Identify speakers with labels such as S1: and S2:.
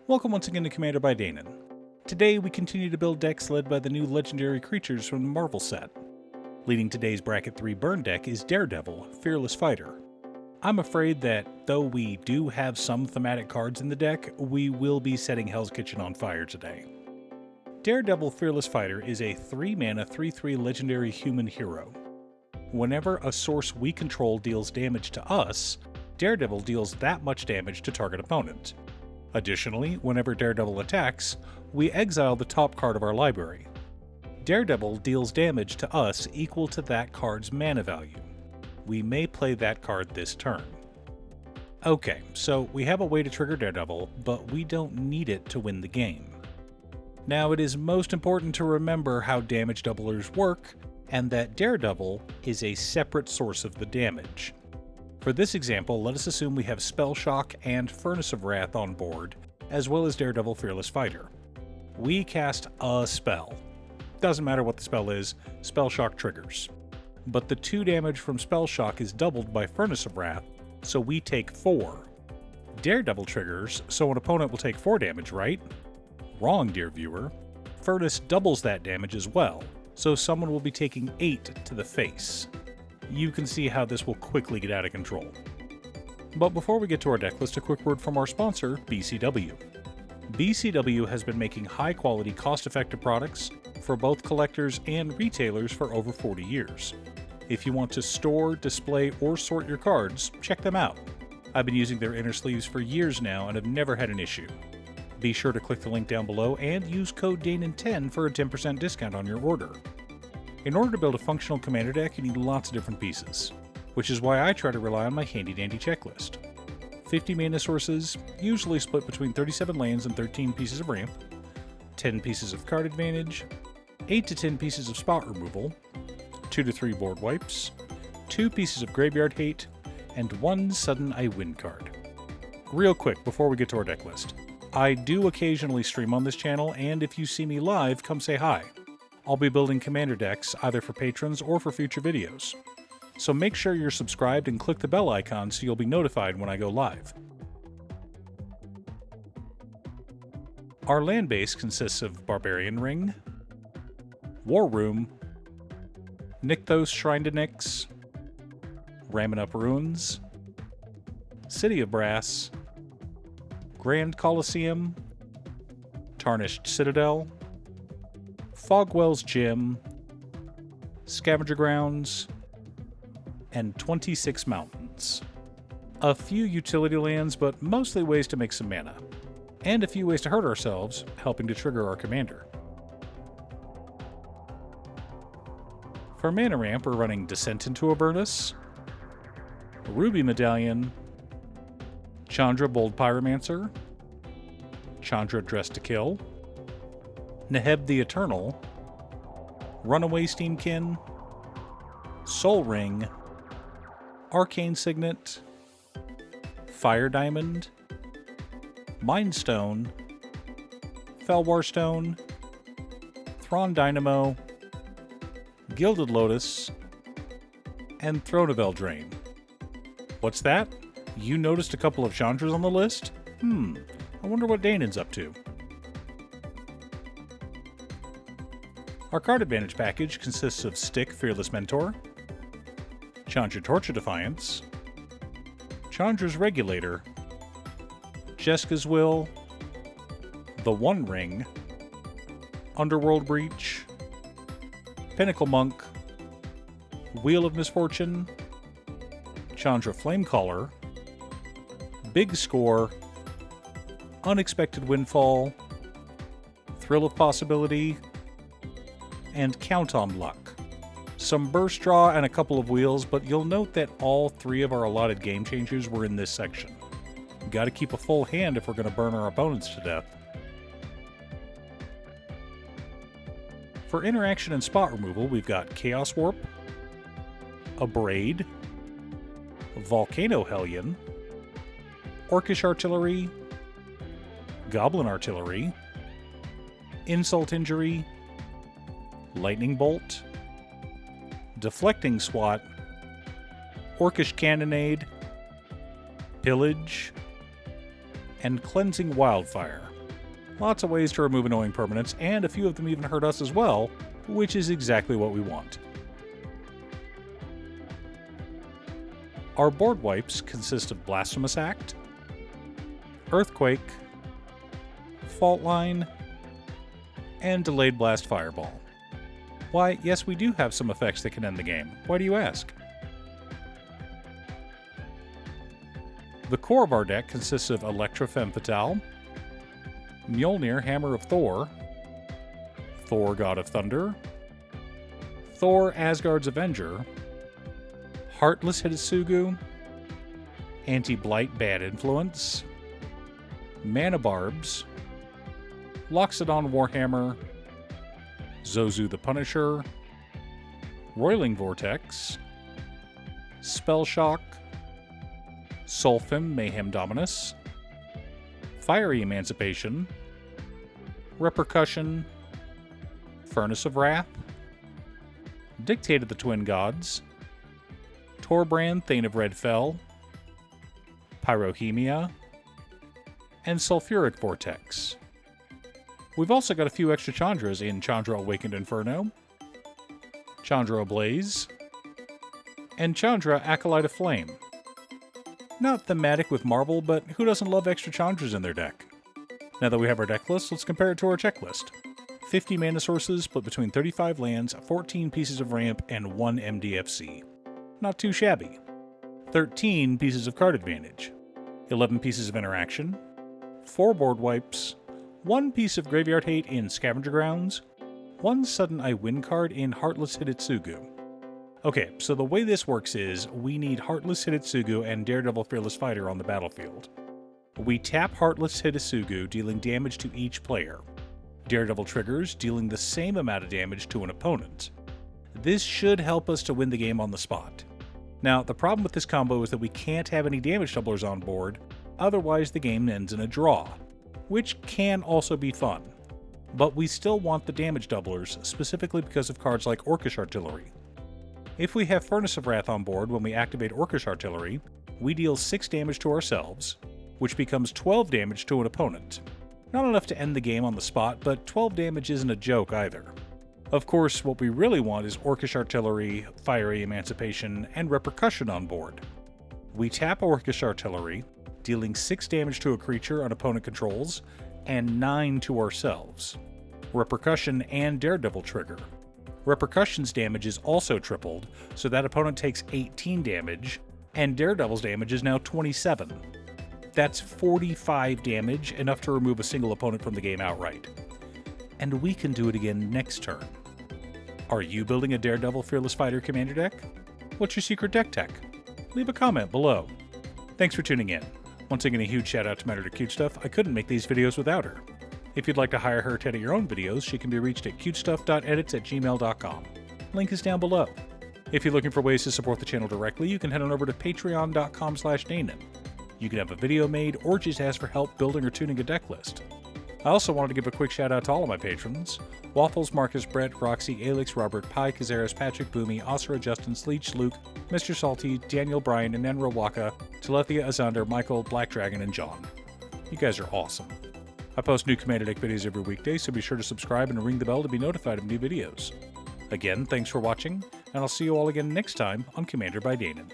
S1: Welcome once again to Commander by Danon. Today we continue to build decks led by the new legendary creatures from the Marvel set. Leading today's Bracket 3 burn deck is Daredevil, Fearless Fighter. I'm afraid that though we do have some thematic cards in the deck, we will be setting Hell's Kitchen on fire today. Daredevil Fearless Fighter is a 3-mana 3/3 legendary human hero. Whenever a source we control deals damage to us, Daredevil deals that much damage to target opponent. Additionally, whenever Daredevil attacks, we exile the top card of our library. Daredevil deals damage to us equal to that card's mana value. We may play that card this turn. Okay, so we have a way to trigger Daredevil, but we don't need it to win the game. Now, it is most important to remember how damage doublers work, and that Daredevil is a separate source of the damage. For this example, let us assume we have Spell Shock and Furnace of Wrath on board, as well as Daredevil Fearless Fighter. We cast a spell. Doesn't matter what the spell is, Spell Shock triggers. But the 2 damage from Spell Shock is doubled by Furnace of Wrath, so we take 4. Daredevil triggers, so an opponent will take 4 damage, right? Wrong, dear viewer. Furnace doubles that damage as well, so someone will be taking 8 to the face. You can see how this will quickly get out of control. But before we get to our deck list, a quick word from our sponsor, BCW. BCW has been making high-quality, cost-effective products for both collectors and retailers for over 40 years. If you want to store, display, or sort your cards, check them out. I've been using their inner sleeves for years now and have never had an issue. Be sure to click the link down below and use code DANON10 for a 10% discount on your order. In order to build a functional commander deck, you need lots of different pieces, which is why I try to rely on my handy-dandy checklist. 50 mana sources, usually split between 37 lands and 13 pieces of ramp, 10 pieces of card advantage, 8 to 10 pieces of spot removal, 2 to 3 board wipes, 2 pieces of graveyard hate, and 1 sudden I win card. Real quick before we get to our deck list, I do occasionally stream on this channel, and if you see me live, come say hi. I'll be building commander decks either for patrons or for future videos. So make sure you're subscribed and click the bell icon so you'll be notified when I go live. Our land base consists of Barbarian Ring, War Room, Nykthos Shrine to Nyx, Ramming Up Ruins, City of Brass, Grand Coliseum, Tarnished Citadel, Fogwell's Gym, Scavenger Grounds, and 26 mountains. A few utility lands, but mostly ways to make some mana. And a few ways to hurt ourselves, helping to trigger our commander. For mana ramp, we're running Descent into Avernus, Ruby Medallion, Chandra Bold Pyromancer, Chandra Dressed to Kill, Neheb the Eternal, Runaway Steamkin, Soul Ring, Arcane Signet, Fire Diamond, Mind Stone, Felwar Stone, Thrawn Dynamo, Gilded Lotus, and Throne of Eldraine. What's that? You noticed a couple of Chandras on the list? I wonder what Danon's up to. Our card advantage package consists of Stick Fearless Mentor, Chandra Torch of Defiance, Chandra's Regulator, Jeska's Will, The One Ring, Underworld Breach, Pinnacle Monk, Wheel of Misfortune, Chandra Flamecaller, Big Score, Unexpected Windfall, Thrill of Possibility, and Count on Luck. Some burst draw and a couple of wheels, but you'll note that all 3 of our allotted game changers were in this section. Gotta keep a full hand if we're gonna burn our opponents to death. For interaction and spot removal, we've got Chaos Warp, Abrade, Volcano Hellion, Orcish Artillery, Goblin Artillery, Insult Injury, Lightning Bolt, Deflecting Swat, Orcish Cannonade, Pillage, and Cleansing Wildfire. Lots of ways to remove annoying permanents, and a few of them even hurt us as well, which is exactly what we want. Our board wipes consist of Blasphemous Act, Earthquake, Fault Line, and Delayed Blast Fireball. Why, yes, we do have some effects that can end the game. Why do you ask? The core of our deck consists of Electra Femme Fatale, Mjolnir Hammer of Thor, Thor God of Thunder, Thor Asgard's Avenger, Heartless Hitotsugu, Anti-Blight Bad Influence, Mana Barbs, Loxodon Warhammer, Zozu the Punisher, Roiling Vortex, Spell Shock, Sulfim Mayhem Dominus, Fiery Emancipation, Repercussion, Furnace of Wrath, Dictate of the Twin Gods, Torbrand Thane of Red Fell, Pyrohemia, and Sulfuric Vortex. We've also got a few extra Chandras in Chandra Awakened Inferno, Chandra Ablaze, and Chandra Acolyte of Flame. Not thematic with Marvel, but who doesn't love extra Chandras in their deck? Now that we have our deck list, let's compare it to our checklist. 50 mana sources split between 35 lands, 14 pieces of ramp, and 1 MDFC. Not too shabby. 13 pieces of card advantage, 11 pieces of interaction, 4 board wipes, 1 piece of graveyard hate in Scavenger Grounds, 1 sudden I win card in Heartless Hitotsugu. Okay, so the way this works is, we need Heartless Hitotsugu and Daredevil Fearless Fighter on the battlefield. We tap Heartless Hitotsugu, dealing damage to each player. Daredevil triggers, dealing the same amount of damage to an opponent. This should help us to win the game on the spot. Now, the problem with this combo is that we can't have any damage doublers on board, otherwise the game ends in a draw, which can also be fun. But we still want the damage doublers, specifically because of cards like Orcish Artillery. If we have Furnace of Wrath on board when we activate Orcish Artillery, we deal 6 damage to ourselves, which becomes 12 damage to an opponent. Not enough to end the game on the spot, but 12 damage isn't a joke either. Of course, what we really want is Orcish Artillery, Fiery Emancipation, and Repercussion on board. We tap Orcish Artillery, dealing 6 damage to a creature an opponent controls, and 9 to ourselves. Repercussion and Daredevil trigger. Repercussion's damage is also tripled, so that opponent takes 18 damage, and Daredevil's damage is now 27. That's 45 damage, enough to remove a single opponent from the game outright. And we can do it again next turn. Are you building a Daredevil Fearless Fighter commander deck? What's your secret deck tech? Leave a comment below. Thanks for tuning in. Once again, a huge shout out to my editor cutestuff. I couldn't make these videos without her. If you'd like to hire her to edit your own videos, she can be reached at cutestuff.edits@gmail.com. Link is down below. If you're looking for ways to support the channel directly, you can head on over to patreon.com/Danon. You can have a video made or just ask for help building or tuning a deck list. I also wanted to give a quick shout out to all of my patrons: Waffles, Marcus, Brett, Roxy, Alex, Robert, Pi, Kazaris, Patrick, Boomy, Osra, Justin, Sleech, Luke, Mr. Salty, Daniel, Brian, Anenra Waka, Telethia, Azander, Michael, Black Dragon, and John. You guys are awesome. I post new Commander Deck videos every weekday, so be sure to subscribe and ring the bell to be notified of new videos. Again, thanks for watching, and I'll see you all again next time on Commander by Danon.